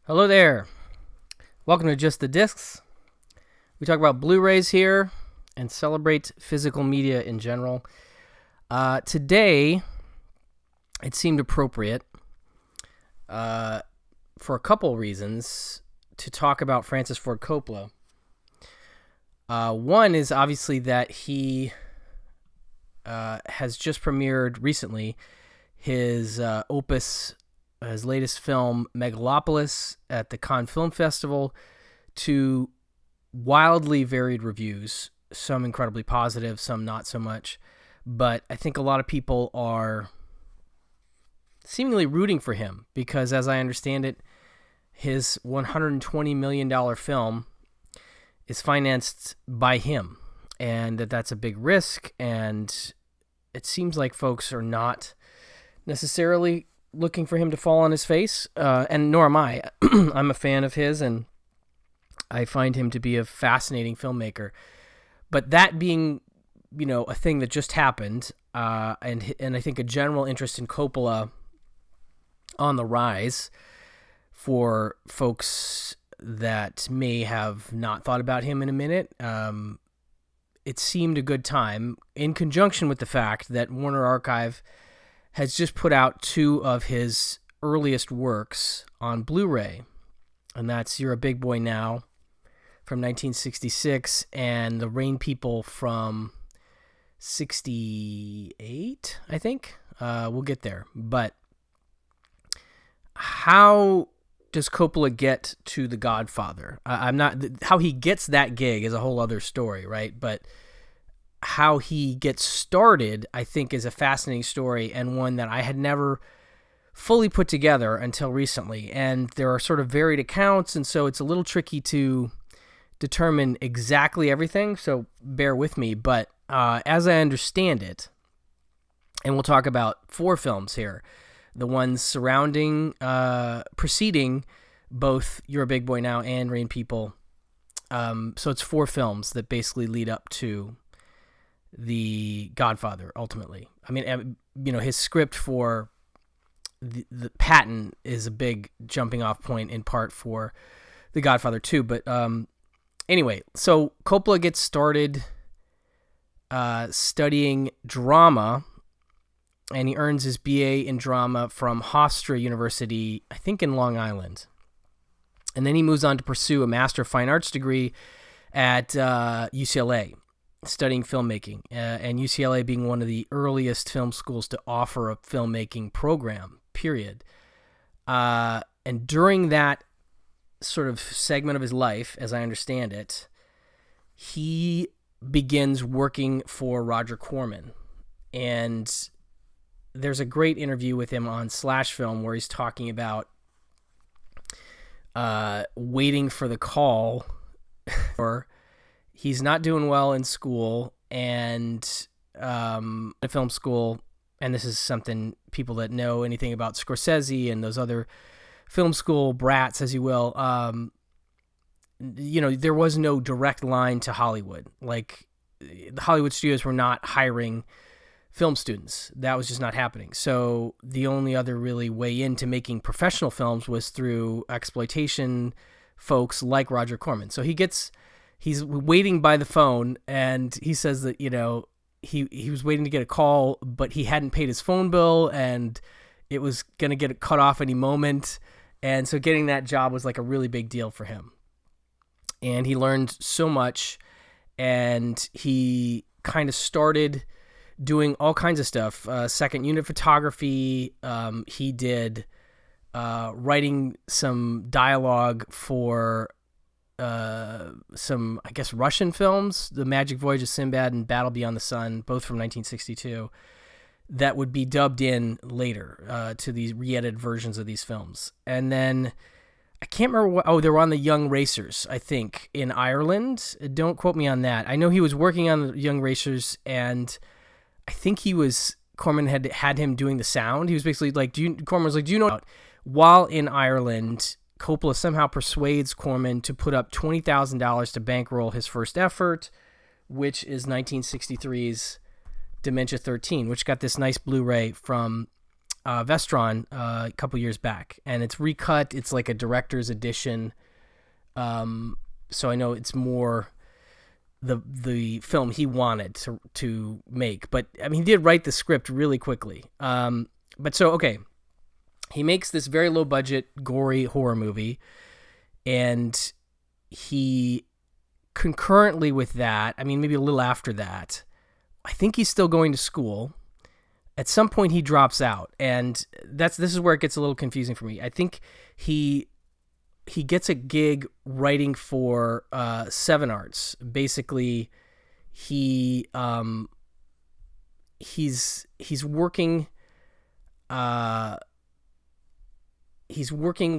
Hello there. Welcome to Just the Discs. We talk about Blu-rays here and celebrate physical media in general. Today, it seemed appropriate for a couple reasons to talk about Francis Ford Coppola. One is obviously that he has just premiered recently his his latest film, Megalopolis, at the Cannes Film Festival, to wildly varied reviews, some incredibly positive, some not so much. But I think a lot of people are seemingly rooting for him because, as I understand it, his $120 million film is financed by him, and that's a big risk, and it seems like folks are not necessarily looking for him to fall on his face, and nor am I. I'm a fan of his, and I find him to be a fascinating filmmaker. But that being, a thing that just happened, and I think a general interest in Coppola on the rise for folks that may have not thought about him in a minute, it seemed a good time, in conjunction with the fact that Warner Archive has just put out two of his earliest works on Blu-ray, and that's You're a Big Boy Now from 1966 and The Rain People from 68, I think. We'll get there. But how does Coppola get to The Godfather? How he gets that gig is a whole other story, right? But how he gets started, I think, is a fascinating story, and one that I had never fully put together until recently. And there are sort of varied accounts, and so it's a little tricky to determine exactly everything, so bear with me. But as I understand it, and we'll talk about four films here, the ones surrounding, preceding both You're a Big Boy Now and Rain People. So it's four films that basically lead up to The Godfather, ultimately. I mean, his script for the Patton is a big jumping off point in part for The Godfather 2. But anyway, so Coppola gets started studying drama, and he earns his BA in drama from Hofstra University, I think in Long Island. And then he moves on to pursue a Master of Fine Arts degree at UCLA, studying filmmaking, and UCLA being one of the earliest film schools to offer a filmmaking program, period. And during that sort of segment of his life, as I understand it, he begins working for Roger Corman. And there's a great interview with him on Slash Film where he's talking about waiting for the call or he's not doing well in school and at film school, and this is something people that know anything about Scorsese and those other film school brats, as you will, there was no direct line to Hollywood. Like, the Hollywood studios were not hiring film students. That was just not happening. So the only other really way into making professional films was through exploitation folks like Roger Corman. So he's waiting by the phone, and he says that, he was waiting to get a call, but he hadn't paid his phone bill, and it was going to get cut off any moment. And so getting that job was like a really big deal for him. And he learned so much, and he kind of started doing all kinds of stuff. Second unit photography. He did writing some dialogue for some, I guess, Russian films, The Magic Voyage of Sinbad and Battle Beyond the Sun, both from 1962, that would be dubbed in later to these re-edited versions of these films. And then I can't remember they were on The Young Racers, I think, in Ireland. Don't quote me on that. I know he was working on The Young Racers, and I think Corman had him doing the sound. He was basically like, Corman was like, do you know, while in Ireland, Coppola somehow persuades Corman to put up $20,000 to bankroll his first effort, which is 1963's Dementia 13, which got this nice Blu-ray from Vestron a couple years back, and it's recut. It's like a director's edition. So I know it's more the film he wanted to make, but I mean, he did write the script really quickly. But so, okay, he makes this very low budget, gory horror movie, and he concurrently with that, I mean, maybe a little after that, I think he's still going to school. At some point he drops out, and this is where it gets a little confusing for me. I think he gets a gig writing for Seven Arts. Basically, he's working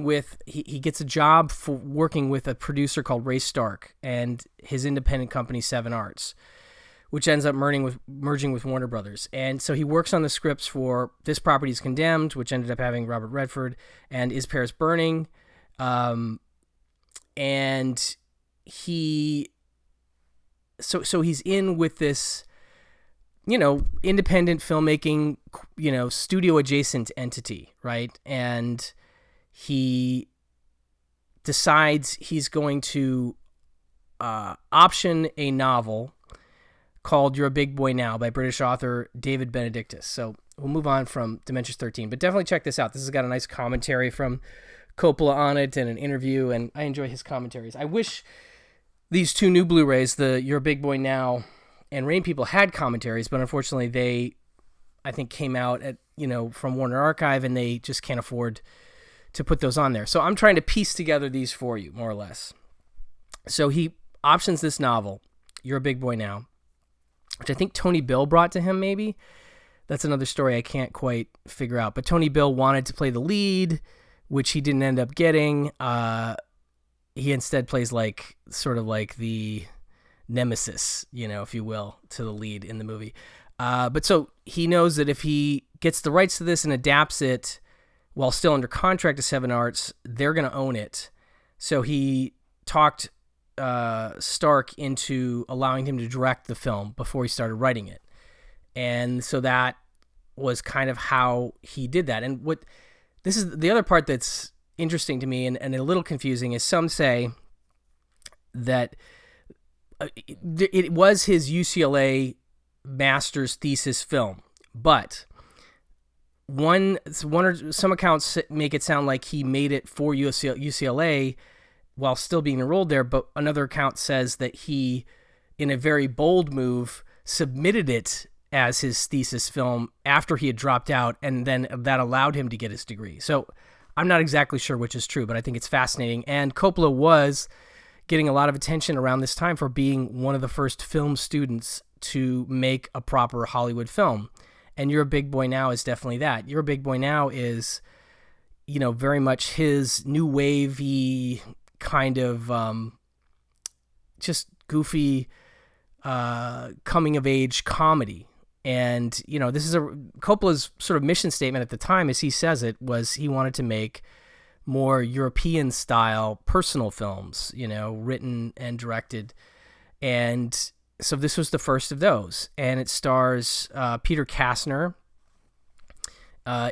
with he gets a job for working with a producer called Ray Stark and his independent company Seven Arts, which ends up merging with Warner Brothers. And so he works on the scripts for This Property is Condemned, which ended up having Robert Redford, and Is Paris Burning? And he's in with this, independent filmmaking, studio adjacent entity, right? And he decides he's going to option a novel called You're a Big Boy Now by British author David Benedictus. So we'll move on from Dementia 13, but definitely check this out. This has got a nice commentary from Coppola on it and an interview, and I enjoy his commentaries. I wish these two new Blu-rays, the You're a Big Boy Now and Rain People, had commentaries, but unfortunately they, I think, came out at, from Warner Archive, and they just can't afford to put those on there. So I'm trying to piece together these for you, more or less. So he options this novel, You're a Big Boy Now, which I think Tony Bill brought to him, maybe. That's another story I can't quite figure out. But Tony Bill wanted to play the lead, which he didn't end up getting. He instead plays sort of like the nemesis, if you will, to the lead in the movie. But so he knows that if he gets the rights to this and adapts it while still under contract to Seven Arts, they're going to own it. So he talked Stark into allowing him to direct the film before he started writing it. And so that was kind of how he did that. And this is the other part that's interesting to me and a little confusing is some say that it was his UCLA master's thesis film, but some accounts make it sound like he made it for UCLA while still being enrolled there, but another account says that he, in a very bold move, submitted it as his thesis film after he had dropped out, and then that allowed him to get his degree. So I'm not exactly sure which is true, but I think it's fascinating. And Coppola was getting a lot of attention around this time for being one of the first film students to make a proper Hollywood film. And You're a Big Boy Now is definitely that. You're a Big Boy Now is, very much his new wavy kind of just goofy coming of age comedy. And, this is Coppola's sort of mission statement at the time, as he says it, was he wanted to make more European style personal films, written and directed. And so this was the first of those. And it stars Peter Kastner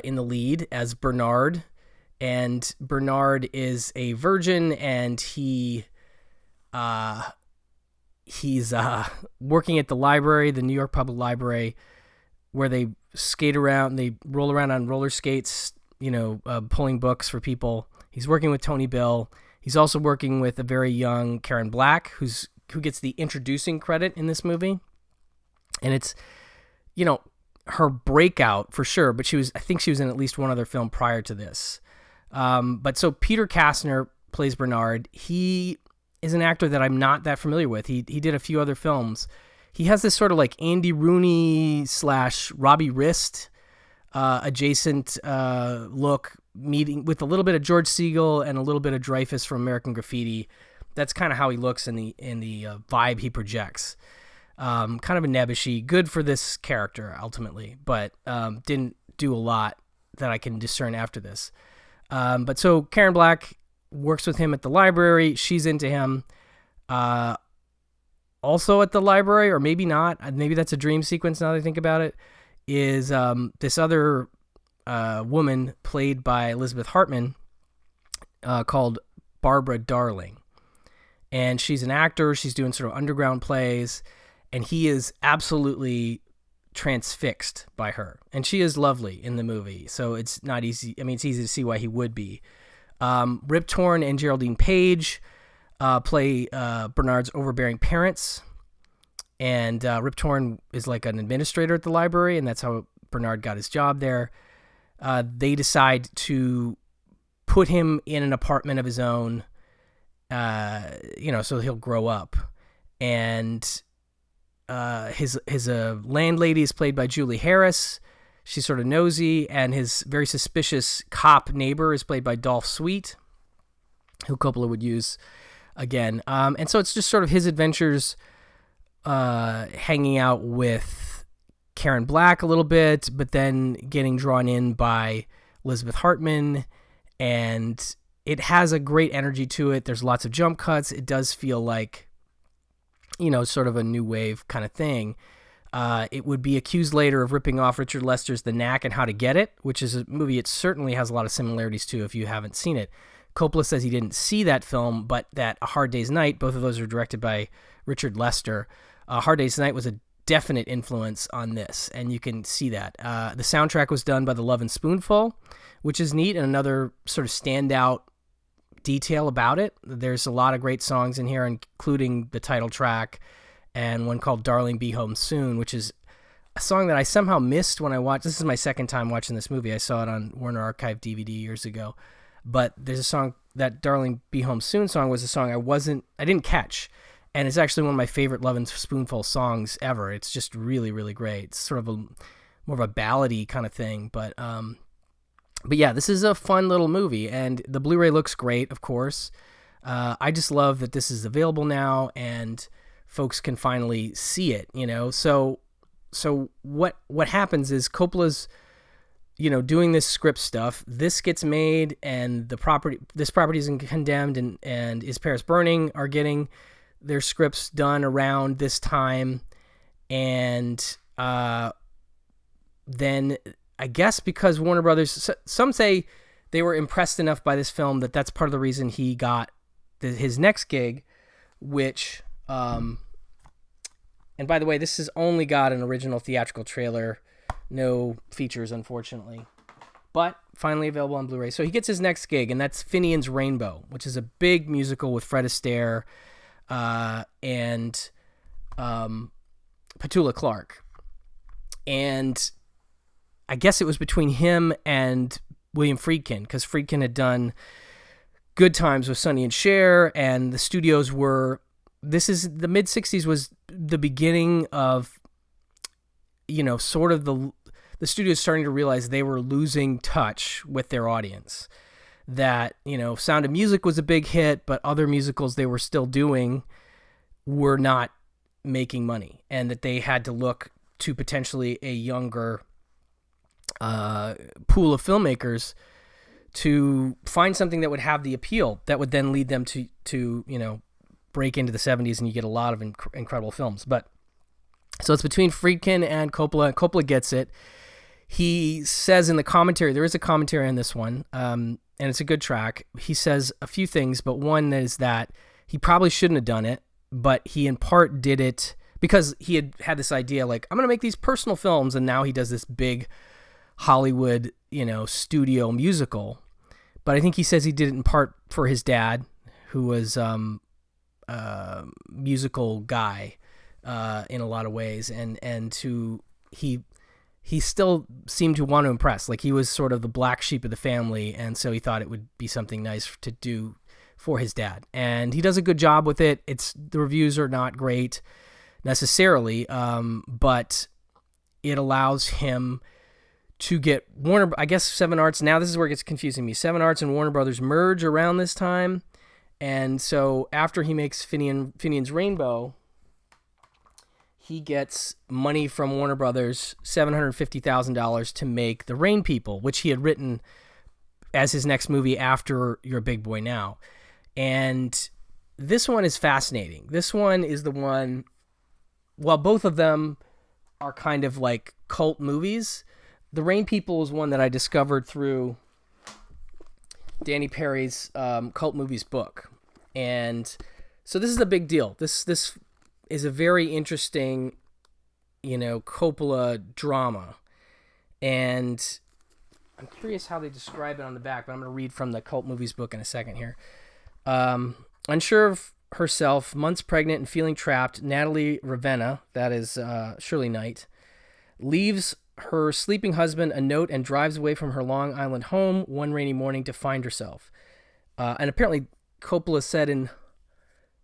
in the lead as Bernard. And Bernard is a virgin, and he's working at the library, the New York Public Library, where they skate around, they roll around on roller skates, pulling books for people. He's working with Tony Bill. He's also working with a very young Karen Black, who gets the introducing credit in this movie. And it's, her breakout for sure, but I think she was in at least one other film prior to this. But so Peter Kastner plays Bernard. He is an actor that I'm not that familiar with. He did a few other films. He has this sort of like Andy Rooney / Robbie Rist adjacent look, meeting with a little bit of George Segal and a little bit of Dreyfuss from American Graffiti. That's kind of how he looks in the vibe he projects. Kind of a nebbishy, good for this character ultimately, but didn't do a lot that I can discern after this. But so Karen Black works with him at the library. She's into him. Also at the library, or maybe not, maybe that's a dream sequence now that I think about it, is this other woman played by Elizabeth Hartman called Barbara Darling. And she's an actor. She's doing sort of underground plays. And he is absolutely transfixed by her. And she is lovely in the movie. So it's not easy. I mean, it's easy to see why he would be. Rip Torn and Geraldine Page play Bernard's overbearing parents. And Rip Torn is like an administrator at the library, and that's how Bernard got his job there. They decide to put him in an apartment of his own, so he'll grow up. And his landlady is played by Julie Harris. She's sort of nosy, and his very suspicious cop neighbor is played by Dolph Sweet, who Coppola would use again. And so it's just sort of his adventures hanging out with Karen Black a little bit, but then getting drawn in by Elizabeth Hartman, and it has a great energy to it. There's lots of jump cuts. It does feel like, sort of a new wave kind of thing. It would be accused later of ripping off Richard Lester's The Knack and How to Get It, which is a movie it certainly has a lot of similarities to if you haven't seen it. Coppola says he didn't see that film, but that A Hard Day's Night, both of those are directed by Richard Lester. A Hard Day's Night was a definite influence on this, and you can see that. The soundtrack was done by The Lovin' Spoonful, which is neat, and another sort of standout detail about it. There's a lot of great songs in here, including the title track and one called Darling Be Home Soon, which is a song that I somehow missed when I watched. This is my second time watching this movie. I saw it on Warner Archive DVD years ago. But there's a song, that Darling Be Home Soon song was a song I didn't catch. And it's actually one of my favorite Lovin' Spoonful songs ever. It's just really, really great. It's sort of more of a ballady kind of thing. But yeah, this is a fun little movie, and the Blu-ray looks great, of course. I just love that this is available now, and folks can finally see it. So what happens is Coppola's doing this script stuff. This gets made, and this property is condemned, and Is Paris Burning are getting their scripts done around this time. And then I guess because Warner Brothers, some say they were impressed enough by this film that's part of the reason he got his next gig, which, and by the way, this has only got an original theatrical trailer, no features, unfortunately, but finally available on Blu-ray. So he gets his next gig, and that's Finian's Rainbow, which is a big musical with Fred Astaire and Petula Clark. And I guess it was between him and William Friedkin, because Friedkin had done Good Times with Sonny and Cher, and the studios this is the mid-'60s was the beginning of, sort of the studios starting to realize they were losing touch with their audience. That, Sound of Music was a big hit, but other musicals they were still doing were not making money, and that they had to look to potentially a younger pool of filmmakers to find something that would have the appeal that would then lead them to break into the 70s, and you get a lot of incredible films. But so it's between Friedkin and Coppola. Coppola gets it. He says in the commentary, there is a commentary on this one, and it's a good track. He says a few things, but one is that he probably shouldn't have done it, but he in part did it because he had this idea, like, I'm going to make these personal films, and now he does this big Hollywood, studio musical. But I think he says he did it in part for his dad, who was a musical guy in a lot of ways, and he still seemed to want to impress. Like, he was sort of the black sheep of the family, and so he thought it would be something nice to do for his dad. And he does a good job with it. The reviews are not great necessarily, but it allows him to get Warner, I guess Seven Arts, now this is where it gets confusing me. Seven Arts and Warner Brothers merge around this time. And so after he makes Finian's Rainbow, he gets money from Warner Brothers, $750,000 to make The Rain People, which he had written as his next movie after You're a Big Boy Now. And this one is fascinating. This one is the one, well, both of them are kind of like cult movies. The Rain People is one that I discovered through Danny Perry's Cult Movies book. And so this is a big deal. This is a very interesting, Coppola drama. And I'm curious how they describe it on the back, but I'm going to read from the Cult Movies book in a second here. Unsure of herself, months pregnant and feeling trapped, Natalie Ravenna, that is Shirley Knight, leaves her sleeping husband a note and drives away from her Long Island home one rainy morning to find herself. And apparently Coppola said in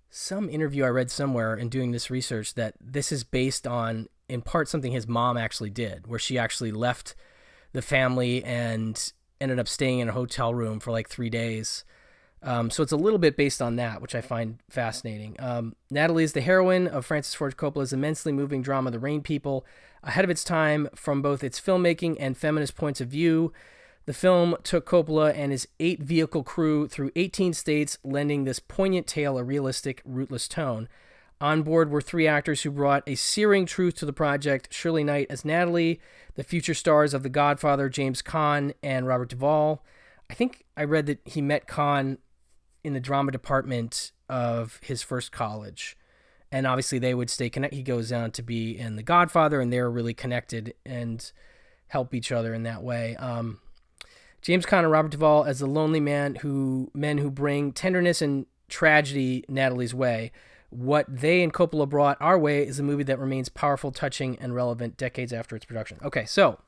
some interview I read somewhere in doing this research that this is based on, in part, something his mom actually did, where she actually left the family and ended up staying in a hotel room for like 3 days. So it's a little bit based on that, which I find fascinating. Natalie is the heroine of Francis Ford Coppola's immensely moving drama, The Rain People, ahead of its time from both its filmmaking and feminist points of view. The film took Coppola and his 8-vehicle crew through 18 states, lending this poignant tale a realistic, rootless tone. On board were 3 actors who brought a searing truth to the project: Shirley Knight as Natalie, the future stars of The Godfather, James Caan and Robert Duvall. I think I read that he met Caan in the drama department of his first college. And obviously they would stay connected. He goes on to be in The Godfather, and they're really connected and help each other in that way. James Caan and Robert Duvall as the lonely men who bring tenderness and tragedy Natalie's way. What they and Coppola brought our way is a movie that remains powerful, touching, and relevant decades after its production. Okay, so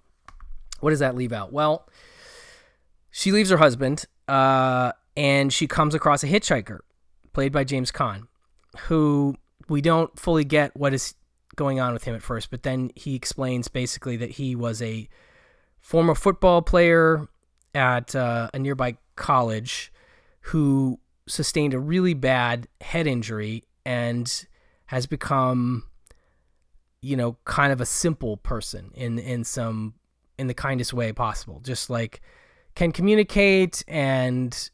what does that leave out? Well, she leaves her husband, and she comes across a hitchhiker, played by James Caan, who we don't fully get what is going on with him at first, but then he explains basically that he was a former football player at a nearby college who sustained a really bad head injury and has become, kind of a simple person in the kindest way possible. Just like can communicate and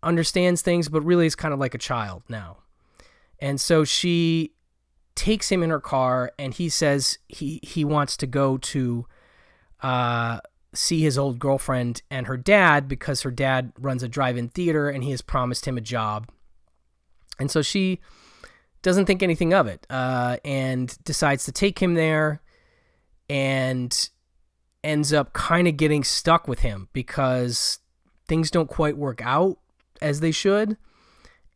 understands things, but really is kind of like a child now. And so she takes him in her car, and he says he wants to go to see his old girlfriend and her dad because her dad runs a drive-in theater and he has promised him a job. And so she doesn't think anything of it, and decides to take him there, and ends up kind of getting stuck with him because things don't quite work out as they should.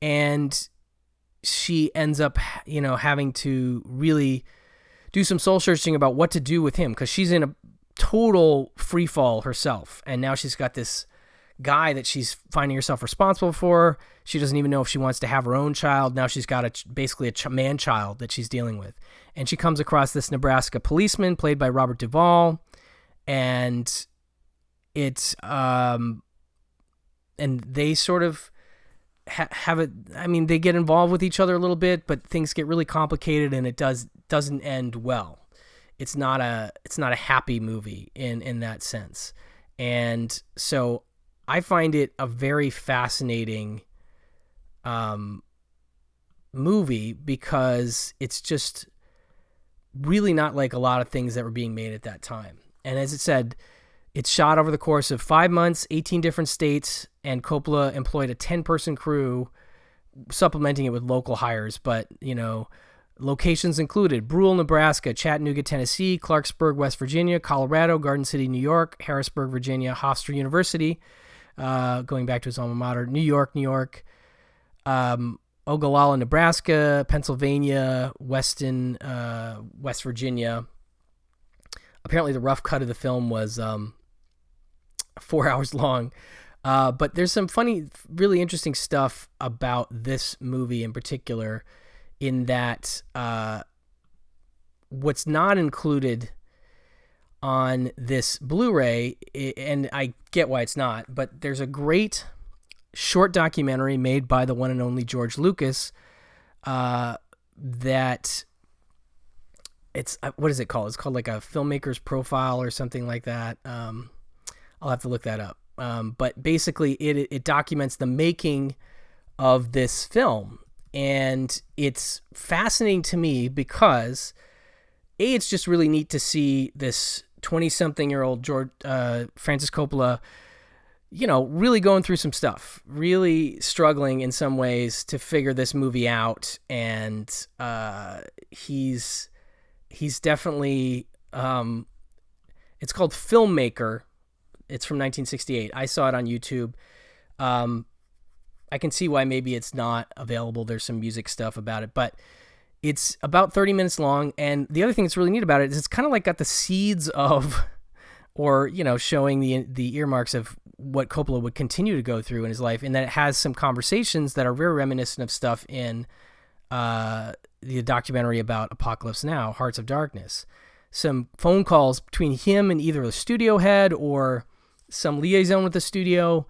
And she ends up, having to really do some soul searching about what to do with him, because she's in a total free fall herself. And now she's got this guy that she's finding herself responsible for. She doesn't even know if she wants to have her own child. Now she's got basically a man child that she's dealing with. And she comes across this Nebraska policeman played by Robert Duvall. And it's, and they sort of have it. I mean, they get involved with each other a little bit, but things get really complicated, and it doesn't end well. It's not a happy movie in that sense. And so I find it a very fascinating movie because it's just really not like a lot of things that were being made at that time. And as it said, it's shot over the course of 5 months, 18 different states, and Coppola employed a 10-person crew, supplementing it with local hires. But, locations included Brule, Nebraska, Chattanooga, Tennessee, Clarksburg, West Virginia, Colorado, Garden City, New York, Harrisburg, Virginia, Hofstra University, going back to his alma mater, New York, Ogallala, Nebraska, Pennsylvania, West Virginia. Apparently the rough cut of the film was 4 hours long. But there's some funny, really interesting stuff about this movie in particular, in that what's not included on this Blu-ray, and I get why it's not, but there's a great short documentary made by the one and only George Lucas that it's, what is it called? It's called like a filmmaker's profile or something like that. I'll have to look that up. But basically it documents the making of this film. And it's fascinating to me because it's just really neat to see this 20-something-year-old Francis Coppola, really going through some stuff, really struggling in some ways to figure this movie out. And he's definitely, it's called Filmmaker. It's from 1968. I saw it on YouTube. I can see why maybe it's not available. There's some music stuff about it, but it's about 30 minutes long. And the other thing that's really neat about it is it's kind of like got the seeds of, or, showing the earmarks of what Coppola would continue to go through in his life. And that it has some conversations that are very reminiscent of stuff in the documentary about Apocalypse Now, Hearts of Darkness. Some phone calls between him and either the studio head or some liaison with the studio,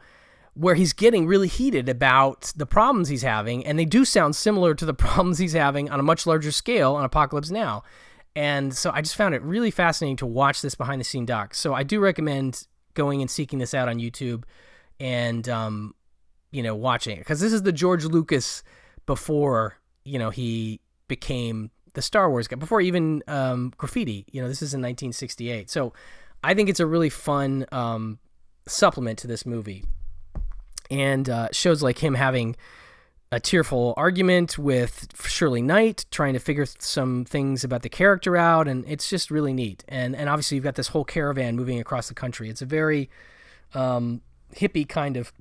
where he's getting really heated about the problems he's having, and they do sound similar to the problems he's having on a much larger scale on Apocalypse Now. And so I just found it really fascinating to watch this behind-the-scene doc. So I do recommend going and seeking this out on YouTube and, watching it. Because this is the George Lucas before, he became the Star Wars guy, before even Graffiti. This is in 1968. So I think it's a really fun supplement to this movie. And shows like him having a tearful argument with Shirley Knight, trying to figure some things about the character out, and it's just really neat. And obviously you've got this whole caravan moving across the country. It's a very hippie kind of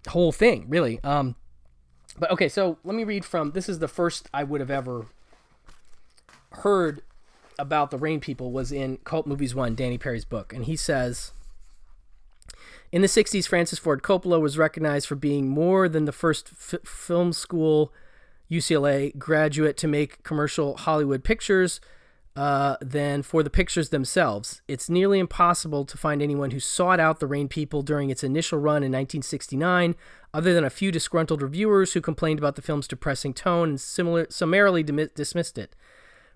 whole thing, really. But okay, so let me read from, this is the first I would have ever heard about the Rain People, was in Cult Movies 1, Danny Perry's book. And he says, in the 60s, Francis Ford Coppola was recognized for being more than the first film school UCLA graduate to make commercial Hollywood pictures than for the pictures themselves. It's nearly impossible to find anyone who sought out The Rain People during its initial run in 1969, other than a few disgruntled reviewers who complained about the film's depressing tone and summarily dismissed it.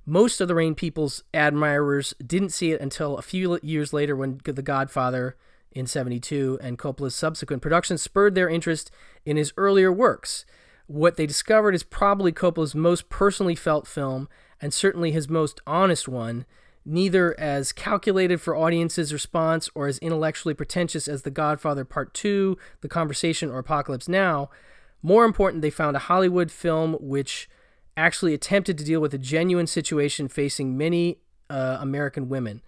Most of The Rain People's admirers didn't see it until a few years later, when The Godfather in 1972 and Coppola's subsequent productions spurred their interest in his earlier works. What they discovered is probably Coppola's most personally felt film, and certainly his most honest one, neither as calculated for audiences' response or as intellectually pretentious as The Godfather Part 2, The Conversation, or Apocalypse Now. More important, they found a Hollywood film which actually attempted to deal with a genuine situation facing many American women.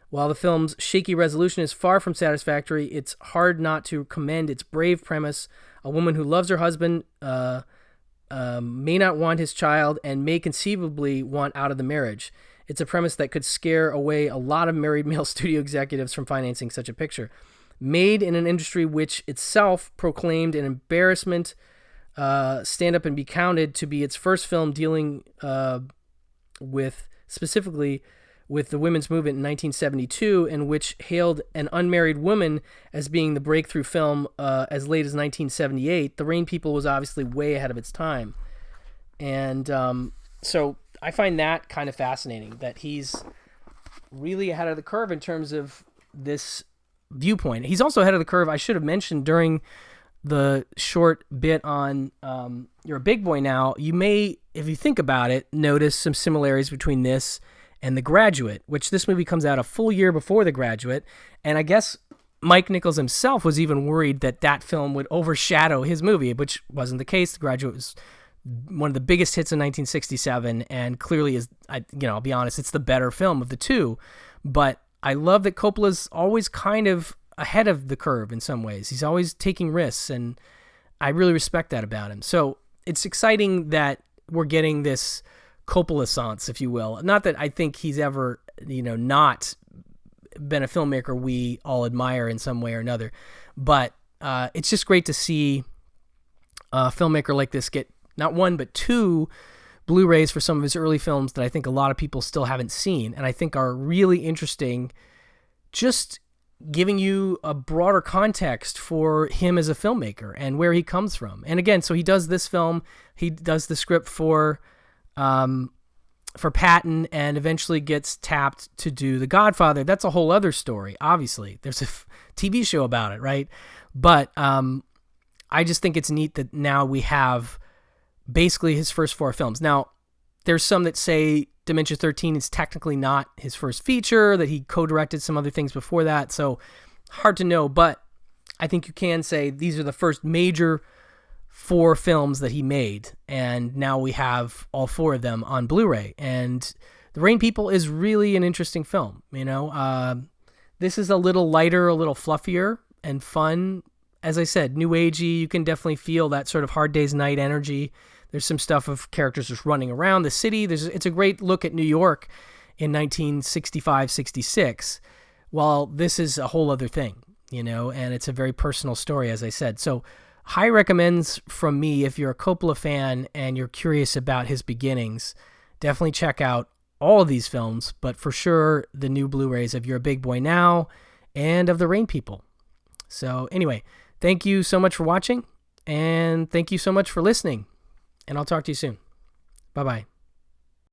While the film's shaky resolution is far from satisfactory, it's hard not to commend its brave premise. A woman who loves her husband may not want his child and may conceivably want out of the marriage. It's a premise that could scare away a lot of married male studio executives from financing such a picture. Made in an industry which itself proclaimed an embarrassment, Stand Up and Be Counted to be its first film dealing specifically with the women's movement in 1972, and which hailed an unmarried woman as being the breakthrough film as late as 1978, The Rain People was obviously way ahead of its time. And so I find that kind of fascinating, that he's really ahead of the curve in terms of this viewpoint. He's also ahead of the curve, I should have mentioned during the short bit on You're a Big Boy Now, you may, if you think about it, notice some similarities between this and The Graduate, which this movie comes out a full year before The Graduate. And I guess Mike Nichols himself was even worried that that film would overshadow his movie, which wasn't the case. The Graduate was one of the biggest hits in 1967, and clearly is, I'll be honest, it's the better film of the two. But I love that Coppola's always kind of ahead of the curve in some ways. He's always taking risks, and I really respect that about him. So it's exciting that we're getting this Coppola-sance, if you will. Not that I think he's ever, not been a filmmaker we all admire in some way or another, but it's just great to see a filmmaker like this get not one, but two Blu-rays for some of his early films that I think a lot of people still haven't seen, and I think are really interesting, just giving you a broader context for him as a filmmaker and where he comes from. And again, so he does this film, he does the script for Patton, and eventually gets tapped to do The Godfather. That's a whole other story, obviously. There's a TV show about it, right? But I just think it's neat that now we have basically his first four films. Now, there's some that say Dementia 13 is technically not his first feature, that he co-directed some other things before that. So hard to know, but I think you can say these are the first major 4 films that he made. And now we have all 4 of them on Blu-ray. And The Rain People is really an interesting film. This is a little lighter, a little fluffier and fun. As I said, new agey. You can definitely feel that sort of Hard Day's Night energy. There's some stuff of characters just running around the city. It's a great look at New York in 1965-66, while this is a whole other thing, and it's a very personal story, as I said. So high recommends from me if you're a Coppola fan and you're curious about his beginnings. Definitely check out all of these films, but for sure the new Blu-rays of You're a Big Boy Now and of The Rain People. So anyway, thank you so much for watching, and thank you so much for listening, and I'll talk to you soon. Bye-bye.